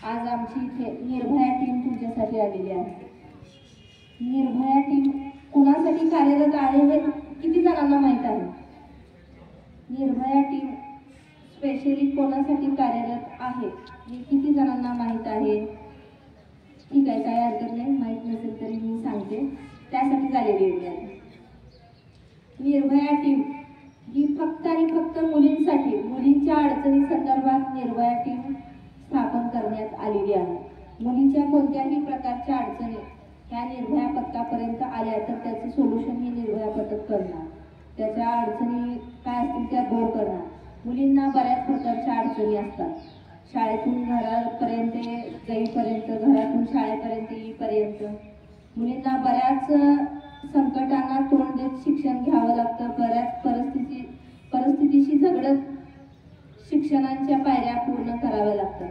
आज आमची इथे निर्भया टीम तुमच्यासाठी आलेली आहे। निर्भया टीम कुणासाठी कार्यरत आहे हे किती जणांना माहीत आहे? निर्भया टीम स्पेशली कोणासाठी कार्यरत आहे हे किती जणांना माहीत आहे? ठीक आहे, काय हरकत नाही, माहीत नसेल तरी मी सांगते, त्यासाठी झालेली आहे। निर्भया टीम ही फक्त आणि फक्त मुलींसाठी, मुलींच्या अडचणी संदर्भात निर्भया टीम स्थापन करण्यात आलेली आहे। मुलींच्या कोणत्याही प्रकारच्या अडचणी ह्या निर्भया पथकापर्यंत आल्या तर त्याचे सोल्युशन हे निर्भया पथक करणार, त्याच्या अडचणी काय असतील त्या दूर करणार। मुलींना बऱ्याच प्रकारच्या अडचणी असतात, शाळेतून घरापर्यंत जाईपर्यंत, घरातून शाळेपर्यंत येईपर्यंत मुलींना बऱ्याच संकटांना तोंड देत शिक्षण घ्यावं लागतं, बऱ्याच परिस्थितीशी झगडत शिक्षणाच्या पायऱ्या पूर्ण कराव्या लागतात।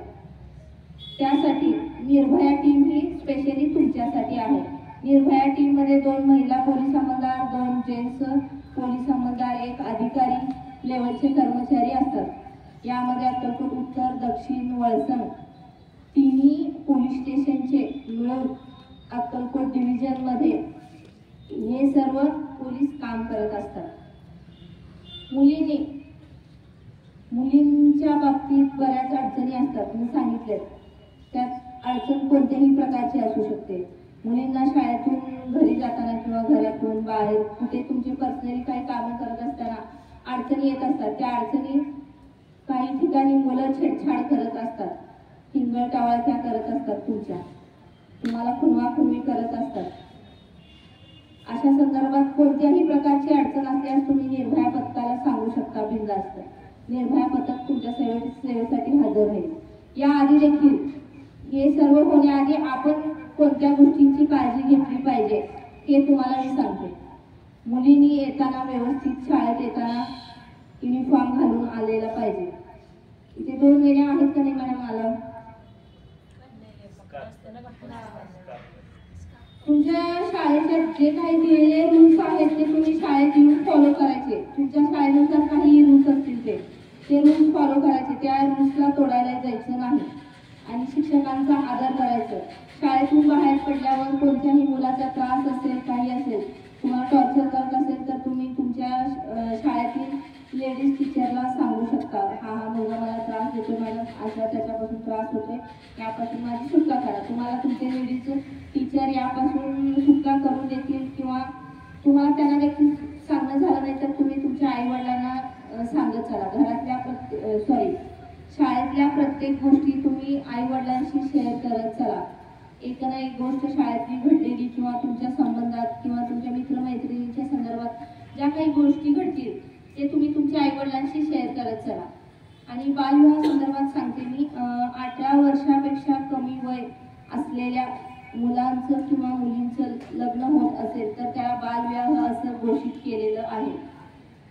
त्यासाठी निर्भया टीम ही स्पेशली तुमच्यासाठी आहे। निर्भया टीम मध्ये 2 महिला पोलीस अंमलदार, 2 जेंट्स पोलीस अंमलदार, 1 अधिकारी लेवलचे कर्मचारी असतात। यामध्ये अक्कलकोट उत्तर, दक्षिण, वळसंग तिन्ही पोलीस स्टेशनचे मिळून अक्कलकोट डिव्हिजन मध्ये हे सर्व पोलीस काम करत असतात। मुलींच्या बाबतीत बऱ्याच अडचणी असतात, मी सांगितले, त्यात अडचण कोणत्याही प्रकारची असू शकते। मुलींना शाळेतून घरी जाताना किंवा घरातून बाहेर कुठे तुमचे पर्सनली काही कामं करत असताना अडचणी येत असतात। त्या अडचणी काही ठिकाणी मुलं छेडछाड करत असतात, हिंगळटावाळक्या करत असतात, तुम्हाला खुनवाखुनवी करत असतात। अशा संदर्भात कोणत्याही प्रकारची अडचण असल्यास तुम्ही निर्भया पथकाला सांगू शकता बिनधास्त। निर्भया पथक तुमच्या सेवेसाठी हजर राहील। याआधी देखील हे सर्व होण्याआधी आपण कोणत्या गोष्टींची काळजी घेतली पाहिजे हे तुम्हाला मी सांगते। मुलींनी येताना व्यवस्थित शाळेत येताना युनिफॉर्म घालून आलेला पाहिजे। इथे 2 वेण्या आहेत का नाही मॅडम? मला तुमच्या शाळेचे जे काही दिलेले रूल्स आहेत ते तुम्ही शाळेत येऊन फॉलो करायचे। तुमच्या शाळेनुसार काही रूल्स असतील ते रूल्स फॉलो करायचे, त्या रूल्सला तोडायला जायचं नाही आणि शिक्षकांचा आदर करायचं। शाळेतून बाहेर पडल्यावर कोणत्याही मुलाचा त्रास असेल, काही असेल, तुम्हाला टॉर्चर करत असेल तर तुम्ही तुमच्या शाळेतील लेडीज टीचरला सांगू शकता, हा मुलगा मला त्रास देतो मॅडम, अशा त्याच्यापासून त्रास होतोय, यापासून माझी सुटका करा। तुम्हाला तुमचे लेडीज टीचर यापासून सुटका करून देतील किंवा तुम्हाला त्यांना देखील सांगणं झालं नाही तर तुम्ही तुमच्या आई वडिलांना सांगत चला। शाळेतल्या प्रत्येक गोष्टी तुम्ही आई वडिलांशी शेअर करत चला। एक ना एक गोष्ट शाळेतली घडलेली किंवा तुमच्या संबंधात किंवा तुमच्या मित्रमैत्रिणींच्या संदर्भात ज्या काही गोष्टी घडतील ते तुम्ही तुमच्या आई वडिलांशी शेअर करत चला। आणि बालविवाह संदर्भात सांगते मी, 18 वर्षापेक्षा कमी वय असलेल्या मुलांचं किंवा मुलींचं लग्न होत असेल तर त्याला बालविवाह असं घोषित केलेलं आहे।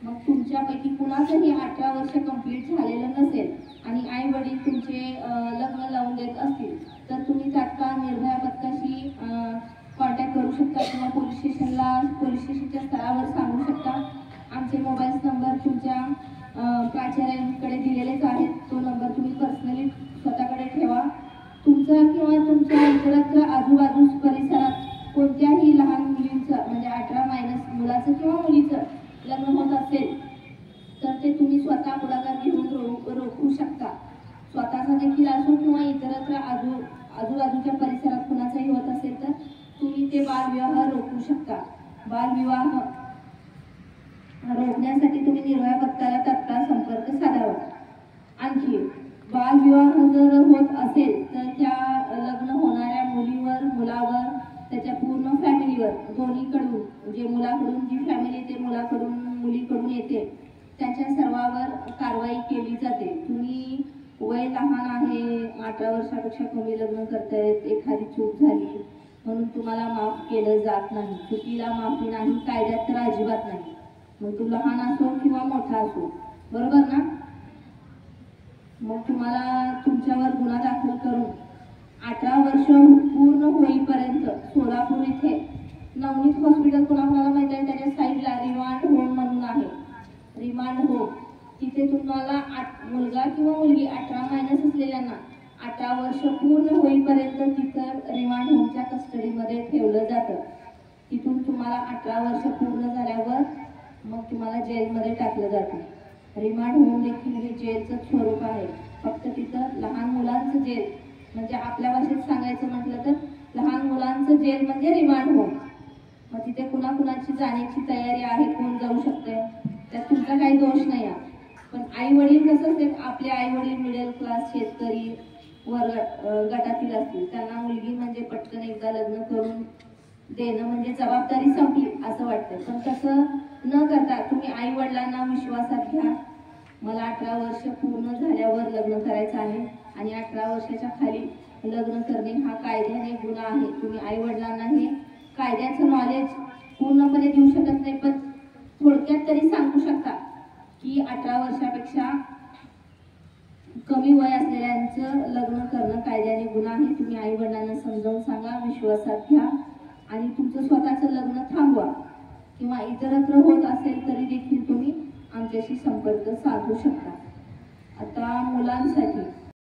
मग तुमच्यापैकी कुणाचंही 18 वर्ष कंप्लीट झालेलं नसेल आणि आई वडील तुमचे लग्न लावून देत असतील तर तुम्ही तात्काळ निर्भया पथकाशी कॉन्टॅक्ट करू शकता किंवा पोलीस स्टेशनच्या स्तरावर सांगू शकता। आमचे मोबाईल नंबर तुमच्या प्राचार्यांकडे दिलेलेच आहेत, तो नंबर तुम्ही पर्सनली स्वतःकडे ठेवा। तुमचा किंवा तुमच्या इतरत्र आजूबाजूस परिसरात कोणत्याही लहान मुलींचं म्हणजे 18 मुलाचं किंवा मुलीचं लग्न होत असेल तर ते तुम्ही स्वतः पुढाकार घेऊन रोखू शकता। स्वतःचा देखील असो किंवा इतरत्र आजूबाजूच्या परिसरात कुणाचाही होत असेल तर तुम्ही ते बालविवाह रोखू शकता। बालविवाह रोखण्यासाठी तुम्ही निर्भया पथकाला तात्काळ संपर्क साधावा। आणखी बालविवाह जर होत असेल तर त्या लग्न होणाऱ्या मुलीवर, मुलावर, त्याच्या पूर्ण फॅमिलीवर, दोन्हीकडून जे मुलाकडून जी फॅमिली येते, मुलीकडून येते, त्यांच्या सर्वांवर कारवाई केली जाते। तुम्ही वय लहान आहे, 18 वर्षापेक्षा कमी लग्न करतायत, एखादी चूक झाली म्हणून तुम्हाला माफ केलं जात नाही। चुकीला माफी नाही, कायद्यात तर अजिबात नाही, मग तू लहान असो किंवा मोठा असो, बरोबर ना? मग तुम्हाला तुमच्यावर गुन्हा दाखल करून 18 वर्ष पूर्ण होईपर्यंत सोलापूर इथे नवनीत हॉस्पिटल कोणाला माहिती आहे त्याच्या साईडला रिमांड होम म्हणून आहे, रिमांड होम, तिथे तुम्हाला मुलगा किंवा मुलगी 18 मायनस असलेल्यांना 18 वर्ष पूर्ण होईपर्यंत तिथं रिमांड होमच्या कस्टडीमध्ये ठेवलं जातं. तिथून तुम्हाला 18 वर्ष पूर्ण झाल्यावर मग तुम्हाला जेलमध्ये टाकलं जातं. रिमांड होम देखील हे जेलचं स्वरूप आहे. फक्त तिथं लहान मुलांचं जेल, म्हणजे आपल्या भाषेत सांगायचं म्हटलं तर लहान मुलांचं जेल म्हणजे रिमांड होम. मग तिथे कुणाकुणाची जाण्याची तयारी आहे, कोण जाऊ शकते, त्यात तुमचा काही दोष नाही आहे. पण आई वडील कसं असते, आपले आई वडील मिडल क्लास शेतकरी गटातील असतील, त्यांना मुलगी म्हणजे पटकन एकदा लग्न करून देणं म्हणजे जबाबदारी संपली असं वाटतं. पण तसं न करता तुम्ही आई वडिलांना विश्वासात घ्या. मला 18 वर्ष पूर्ण झाल्यावर लग्न करायचं आहे आणि 18 वर्षाच्या खाली लग्न करणे हा कायद्याने गुन्हा आहे. तुम्ही आई वडिलांना हे कायद्याचं नॉलेज पूर्णपणे देऊ शकत नाही, पण थोडक्यात तरी सांगू शकता की 18 वर्षापेक्षा कमी वय असलेल्यांचं लग्न करणं कायद्याने गुन्हा आहे. तुम्ही आई वडिलांना समजावून सांगा, विश्वासात घ्या आणि तुमचं स्वतःचं लग्न थांबवा. किंवा इतरत्र होत असेल तरी देखील तुम्ही आमच्याशी संपर्क साधू शकता. आता मुलांसाठी